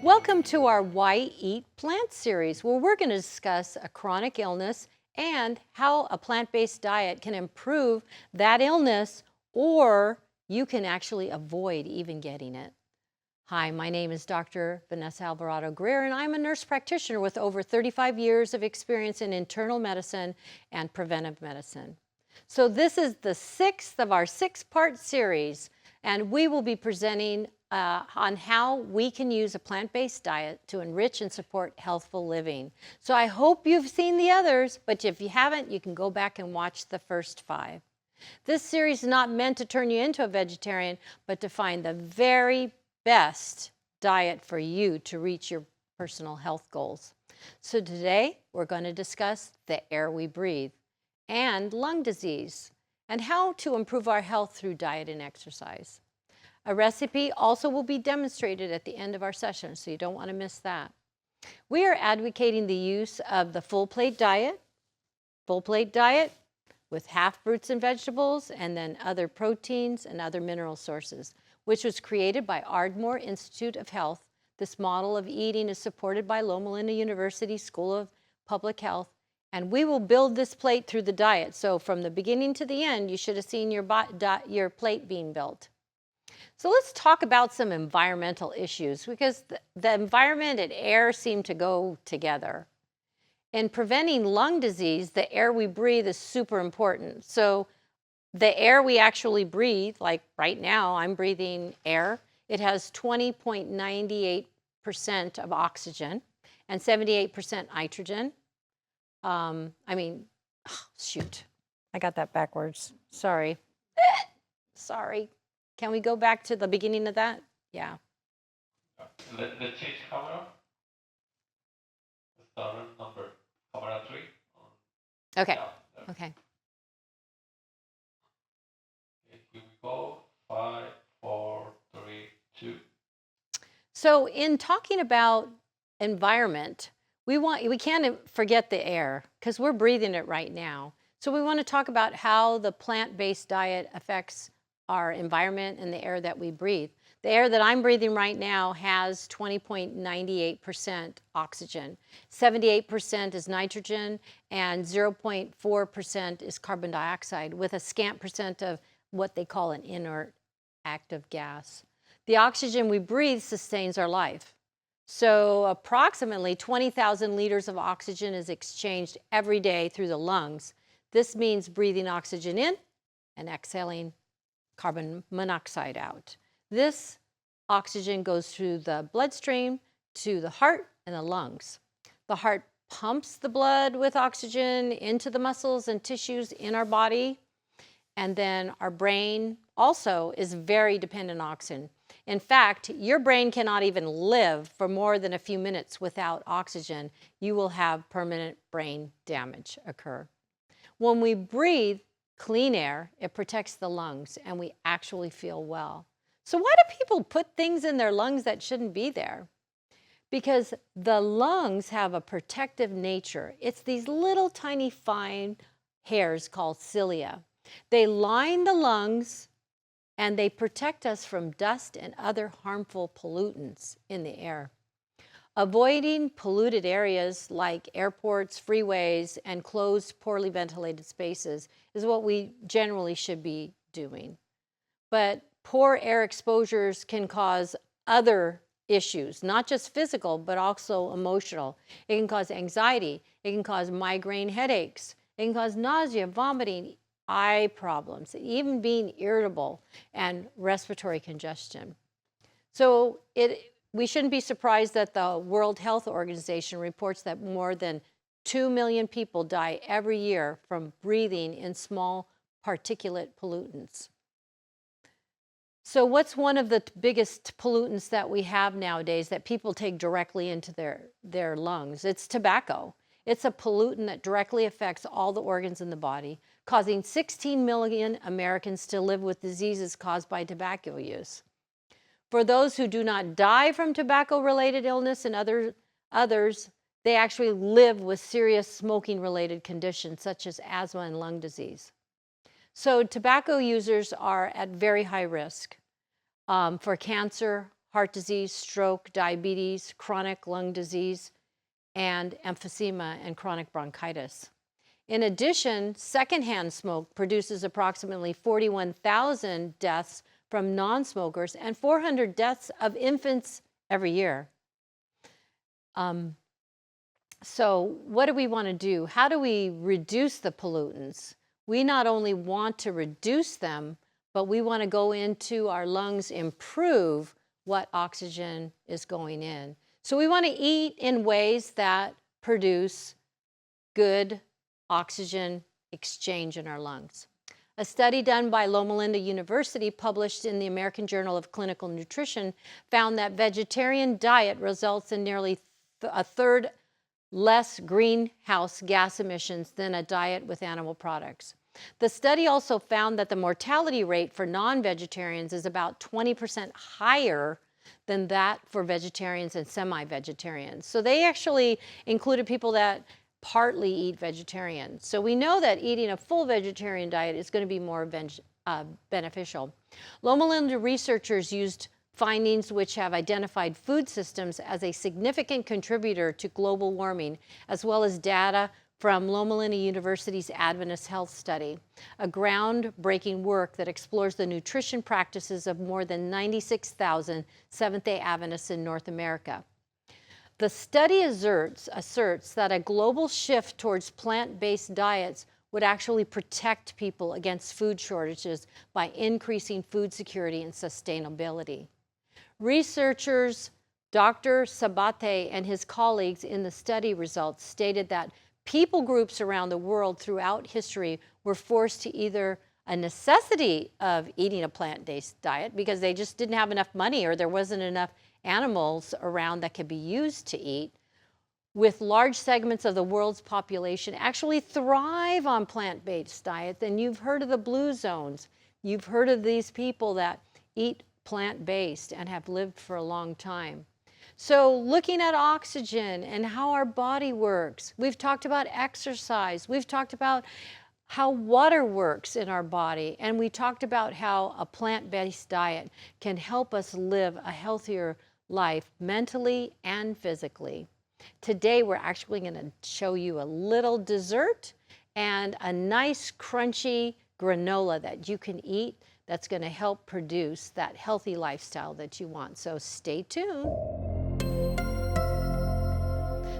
Welcome to our Why Eat Plant series, where we're going to discuss a chronic illness and how a plant-based diet can improve that illness, or you can actually avoid even getting it. Hi, my name is Dr. Vanessa Greer, and I'm a nurse practitioner with over 35 years of experience in internal medicine and preventive medicine. So this is the sixth of our six-part series, and we will be presenting on how we can use a plant-based diet to enrich and support healthful living. So I hope you've seen the others, but if you haven't, you can go back and watch the first 5. This series is not meant to turn you into a vegetarian, but to find the very best diet for you to reach your personal health goals. So today, we're going to discuss the air we breathe and lung disease and how to improve our health through diet and exercise. A recipe also will be demonstrated at the end of our session, so you don't want to miss that. We are advocating the use of the full plate diet with half fruits and vegetables, and then other proteins and other mineral sources, which was created by Ardmore Institute of Health. This model of eating is supported by Loma Linda University School of Public Health, and we will build this plate through the diet. So from the beginning to the end, you should have seen your plate being built. So let's talk about some environmental issues, because the environment and air seem to go together. In preventing lung disease, the air we breathe is super important. So the air we actually breathe, like right now, I'm breathing air. It has 20.98% of oxygen and 78% nitrogen. I got that backwards. Sorry. Sorry. Can we go back to the beginning of that? Yeah. Let's change camera. Let's start on camera 3. Okay. Yeah. Okay. Here we go. 5, 4, 3, 2. So in talking about environment, we can't forget the air, because we're breathing it right now. So we want to talk about how the plant-based diet affects our environment and the air that we breathe. The air that I'm breathing right now has 20.98% oxygen, 78% is nitrogen, and 0.4% is carbon dioxide, with a scant percent of what they call an inert active gas. The oxygen we breathe sustains our life. So approximately 20,000 liters of oxygen is exchanged every day through the lungs. This means breathing oxygen in and exhaling carbon monoxide out. This oxygen goes through the bloodstream to the heart and the lungs. The heart pumps the blood with oxygen into the muscles and tissues in our body. And then our brain also is very dependent on oxygen. In fact, your brain cannot even live for more than a few minutes without oxygen. You will have permanent brain damage occur. When we breathe clean air, it protects the lungs, and we actually feel well. So why do people put things in their lungs that shouldn't be there? Because the lungs have a protective nature. It's these little tiny fine hairs called cilia. They line the lungs, and they protect us from dust and other harmful pollutants in the air. Avoiding polluted areas like airports, freeways, and closed, poorly ventilated spaces is what we generally should be doing. But poor air exposures can cause other issues, not just physical, but also emotional. It can cause anxiety. It can cause migraine headaches. It can cause nausea, vomiting, eye problems, even being irritable, and respiratory congestion. So we shouldn't be surprised that the World Health Organization reports that more than 2 million people die every year from breathing in small particulate pollutants. So what's one of the biggest pollutants that we have nowadays that people take directly into their lungs? It's tobacco. It's a pollutant that directly affects all the organs in the body, causing 16 million Americans to live with diseases caused by tobacco use. For those who do not die from tobacco-related illness and others, they actually live with serious smoking-related conditions such as asthma and lung disease. So tobacco users are at very high risk for cancer, heart disease, stroke, diabetes, chronic lung disease, and emphysema and chronic bronchitis. In addition, secondhand smoke produces approximately 41,000 deaths from non-smokers and 400 deaths of infants every year. So what do we want to do? How do we reduce the pollutants? We not only want to reduce them, but we want to go into our lungs, improve what oxygen is going in. So we want to eat in ways that produce good oxygen exchange in our lungs. A study done by Loma Linda University, published in the American Journal of Clinical Nutrition, found that vegetarian diet results in nearly a third less greenhouse gas emissions than a diet with animal products. The study also found that the mortality rate for non-vegetarians is about 20% higher than that for vegetarians and semi-vegetarians. So they actually included people that partly eat vegetarian. So we know that eating a full vegetarian diet is going to be more beneficial. Loma Linda researchers used findings which have identified food systems as a significant contributor to global warming, as well as data from Loma Linda University's Adventist Health Study, a groundbreaking work that explores the nutrition practices of more than 96,000 Seventh-day Adventists in North America. The study asserts that a global shift towards plant-based diets would actually protect people against food shortages by increasing food security and sustainability. Researchers Dr. Sabate and his colleagues in the study results stated that people groups around the world throughout history were forced to either a necessity of eating a plant-based diet because they just didn't have enough money or there wasn't enough animals around that could be used to eat, with large segments of the world's population actually thrive on plant-based diets. And you've heard of the blue zones. You've heard of these people that eat plant-based and have lived for a long time. So looking at oxygen and how our body works, we've talked about exercise, we've talked about how water works in our body, and we talked about how a plant-based diet can help us live a healthier life mentally and physically. Today we're actually going to show you a little dessert and a nice crunchy granola that you can eat that's going to help produce that healthy lifestyle that you want. So stay tuned.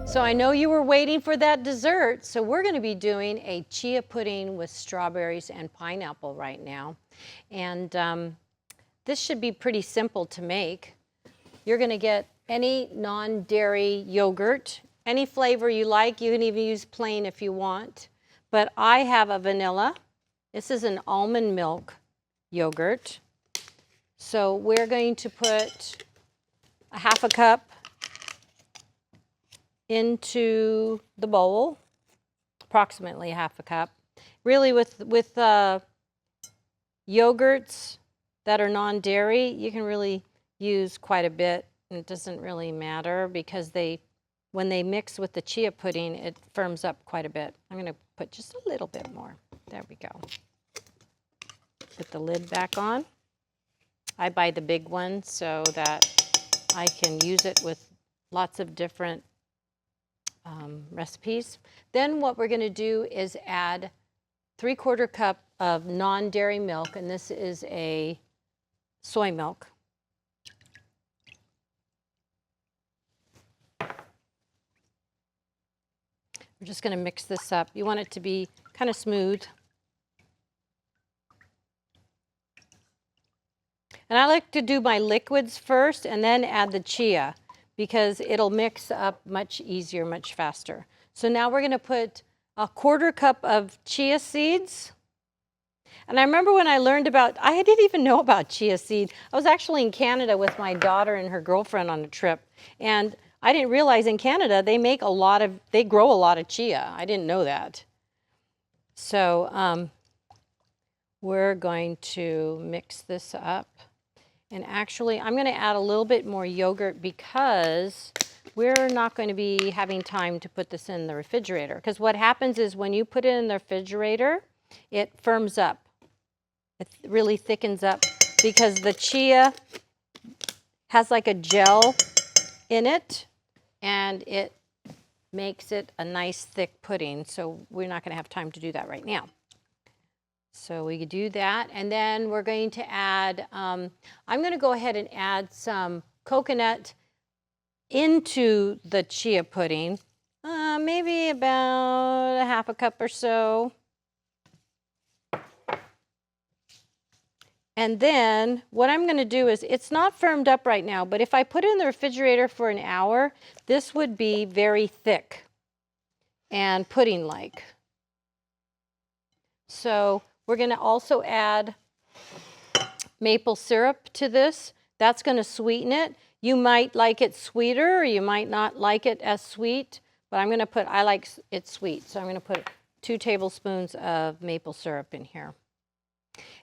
So I know you were waiting for that dessert, so we're going to be doing a chia pudding with strawberries and pineapple right now. And this should be pretty simple to make. You're going to get any non-dairy yogurt, any flavor you like. You can even use plain if you want. But I have a vanilla. This is an almond milk yogurt. So we're going to put a half a cup into the bowl, approximately half a cup. Really with yogurts that are non-dairy, you can really use quite a bit. And it doesn't really matter because when they mix with the chia pudding, it firms up quite a bit. I'm going to put just a little bit more. There we go. Put the lid back on. I buy the big one so that I can use it with lots of different recipes. Then what we're going to do is add 3/4 cup of non-dairy milk, and this is a soy milk. We're just going to mix this up. You want it to be kind of smooth. And I like to do my liquids first and then add the chia because it'll mix up much easier, much faster. So now we're going to put 1/4 cup of chia seeds. And I remember when I learned about, I didn't even know about chia seed. I was actually in Canada with my daughter and her girlfriend on a trip. And I didn't realize in Canada they grow a lot of chia. I didn't know that. So we're going to mix this up. And actually, I'm going to add a little bit more yogurt because we're not going to be having time to put this in the refrigerator. Because what happens is when you put it in the refrigerator, it firms up. It really thickens up because the chia has like a gel in it, and it makes it a nice thick pudding. So we're not going to have time to do that right now. So we could do that, and then we're going to add, I'm going to go ahead and add some coconut into the chia pudding, maybe about a half a cup or so. And then what I'm going to do is, it's not firmed up right now, but if I put it in the refrigerator for an hour, this would be very thick and pudding-like. So we're going to also add maple syrup to this. That's going to sweeten it. You might like it sweeter, or you might not like it as sweet, but I'm going to put, I like it sweet, so I'm going to put 2 tablespoons of maple syrup in here.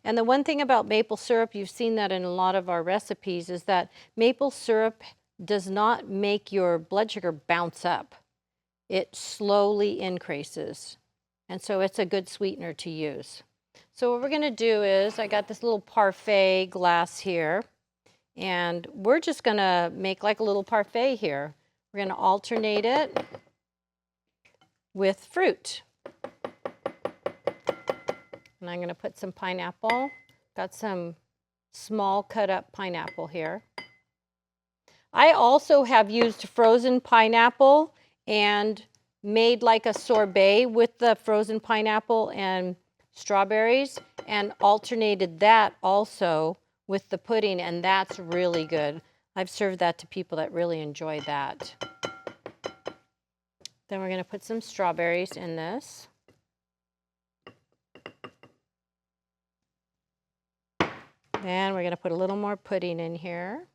And the one thing about maple syrup, you've seen that in a lot of our recipes, is that maple syrup does not make your blood sugar bounce up. It slowly increases. And so it's a good sweetener to use. So what we're going to do is, I got this little parfait glass here, and we're just going to make like a little parfait here. We're going to alternate it with fruit. And I'm going to put some pineapple. Got some small cut up pineapple here. I also have used frozen pineapple and made like a sorbet with the frozen pineapple and strawberries, and alternated that also with the pudding, and that's really good. I've served that to people that really enjoy that. Then we're going to put some strawberries in this. Then we're going to put a little more pudding in here.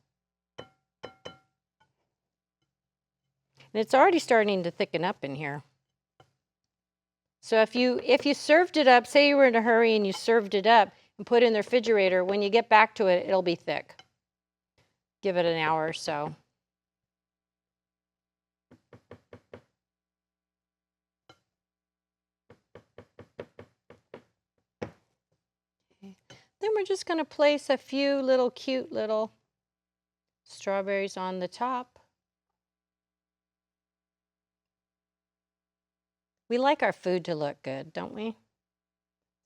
And it's already starting to thicken up in here. So if you served it up, say you were in a hurry and you served it up and put it in the refrigerator, when you get back to it, it'll be thick. Give it an hour or so. Then we're just going to place a few little cute little strawberries on the top. We like our food to look good, don't we?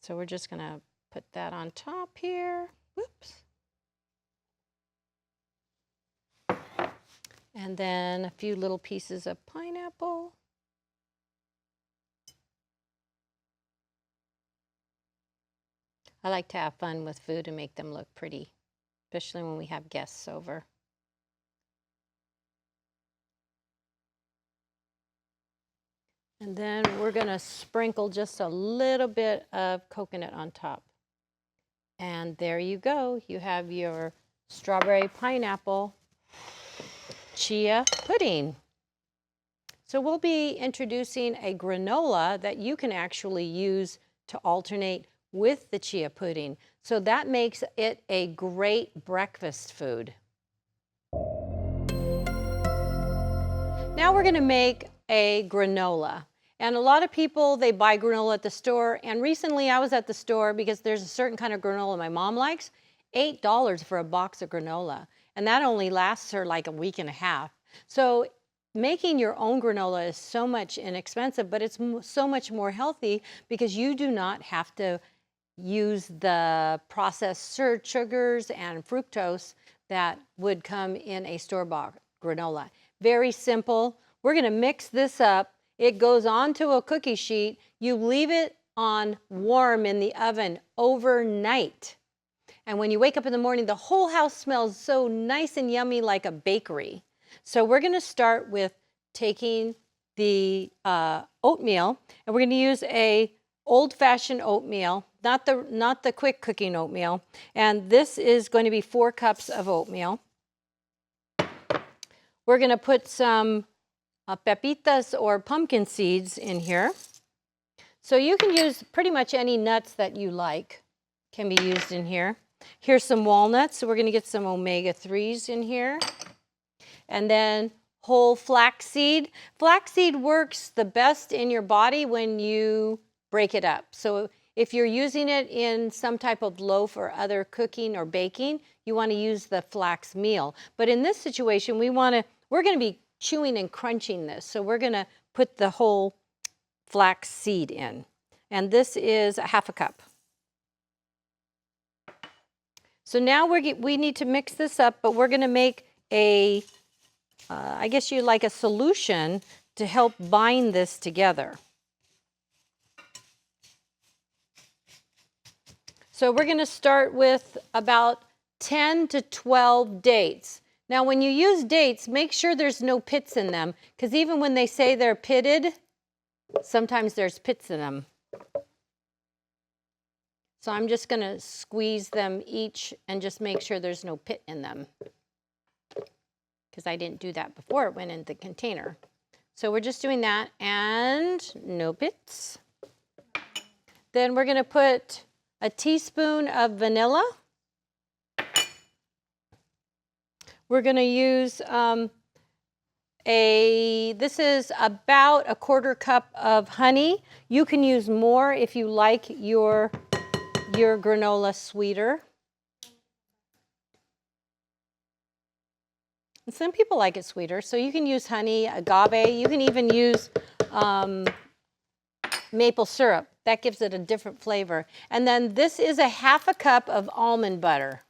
So we're just going to put that on top here. Whoops. And then a few little pieces of pineapple. I like to have fun with food and make them look pretty, especially when we have guests over. And then we're going to sprinkle just a little bit of coconut on top. And there you go. You have your strawberry pineapple chia pudding. So we'll be introducing a granola that you can actually use to alternate with the chia pudding. So that makes it a great breakfast food. Now we're going to make a granola. And a lot of people, they buy granola at the store. And recently I was at the store because there's a certain kind of granola my mom likes. $8 for a box of granola. And that only lasts her like a week and a half. So making your own granola is so much inexpensive, but it's so much more healthy because you do not have to use the processed sugars and fructose that would come in a store-bought granola. Very simple. We're going to mix this up. It goes onto a cookie sheet. You leave it on warm in the oven overnight. And when you wake up in the morning, the whole house smells so nice and yummy like a bakery. So we're going to start with taking the oatmeal, and we're going to use a old-fashioned oatmeal, not the quick cooking oatmeal. And this is going to be 4 cups of oatmeal. We're going to put some pepitas or pumpkin seeds in here. So you can use pretty much any nuts that you like can be used in here. Here's some walnuts. So we're going to get some omega-3s in here. And then whole flaxseed. Flaxseed works the best in your body when you break it up. So If you're using it in some type of loaf or other cooking or baking, you want to use the flax meal. But in this situation, we're going to be chewing and crunching this. So we're going to put the whole flax seed in. And this is a half a cup. So now we need to mix this up, but we're going to make I guess you like a solution to help bind this together. So we're going to start with about 10 to 12 dates. Now when you use dates, make sure there's no pits in them, because even when they say they're pitted, sometimes there's pits in them. So I'm just going to squeeze them each and just make sure there's no pit in them, because I didn't do that before it went in the container. So we're just doing that, and no pits. Then we're going to put a teaspoon of vanilla. We're going to use this is about a 1/4 cup of honey. You can use more if you like your granola sweeter. And some people like it sweeter, so you can use honey, agave. You can even use maple syrup. That gives it a different flavor. And then this is a half a cup of almond butter.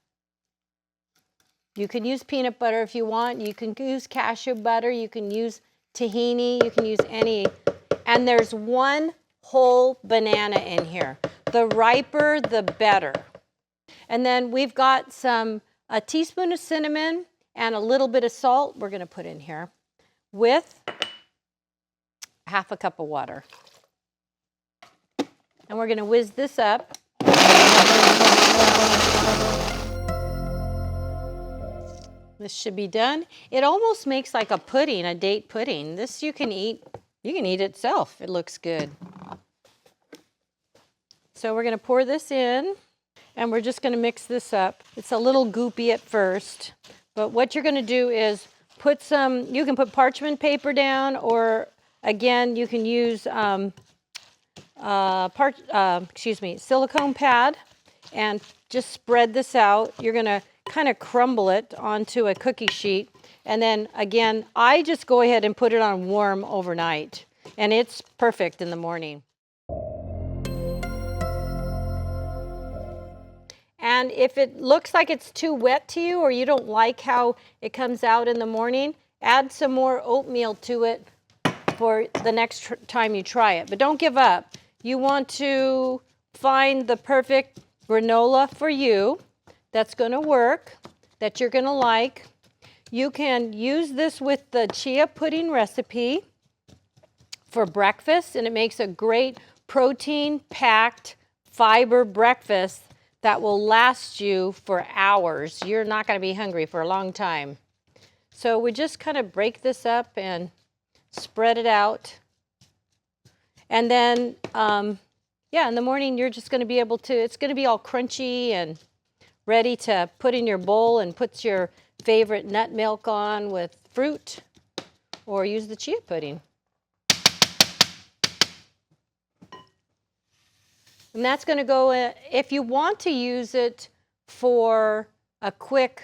You can use peanut butter if you want. You can use cashew butter. You can use tahini. You can use any. And there's 1 whole banana in here. The riper, the better. And then we've got a teaspoon of cinnamon and a little bit of salt we're going to put in here with half a cup of water. And we're going to whiz this up. This should be done. It almost makes like a pudding, a date pudding. This you can eat itself. It looks good. So we're going to pour this in, and we're just going to mix this up. It's a little goopy at first, but what you're going to do is you can put parchment paper down, or again, you can use silicone pad, and just spread this out. You're going to kind of crumble it onto a cookie sheet, and then again, I just go ahead and put it on warm overnight, and it's perfect in the morning. And if it looks like it's too wet to you, or you don't like how it comes out in the morning, add some more oatmeal to it for the next time you try it. But don't give up. You want to find the perfect granola for you that's going to work, that you're going to like. You can use this with the chia pudding recipe for breakfast, and it makes a great protein-packed fiber breakfast that will last you for hours. You're not going to be hungry for a long time. So we just kind of break this up and spread it out. And then, in the morning, you're just going to be able to, it's going to be all crunchy and ready to put in your bowl and put your favorite nut milk on with fruit, or use the chia pudding. And that's going to go, if you want to use it for a quick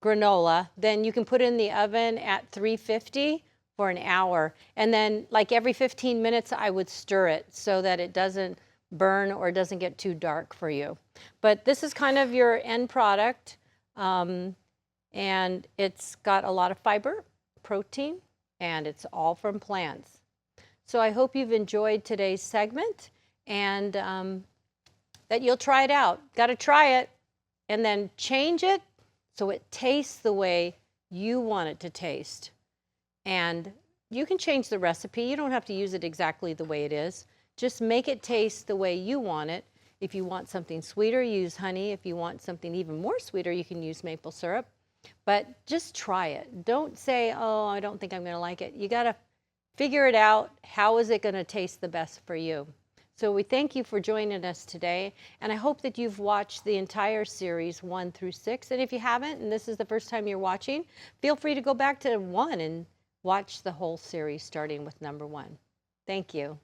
granola, then you can put it in the oven at 350 for an hour. And then like every 15 minutes, I would stir it so that it doesn't burn or doesn't get too dark for you. But this is kind of your end product. And it's got a lot of fiber, protein, and it's all from plants. So I hope you've enjoyed today's segment, and that you'll try it out. Got to try it and then change it so it tastes the way you want it to taste. And you can change the recipe. You don't have to use it exactly the way it is. Just make it taste the way you want it. If you want something sweeter, use honey. If you want something even more sweeter, you can use maple syrup. But just try it. Don't say, oh, I don't think I'm going to like it. You got to figure it out. How is it going to taste the best for you? So we thank you for joining us today, and I hope that you've watched the entire series 1 through 6. And if you haven't, and this is the first time you're watching, feel free to go back to 1 and watch the whole series starting with number 1. Thank you.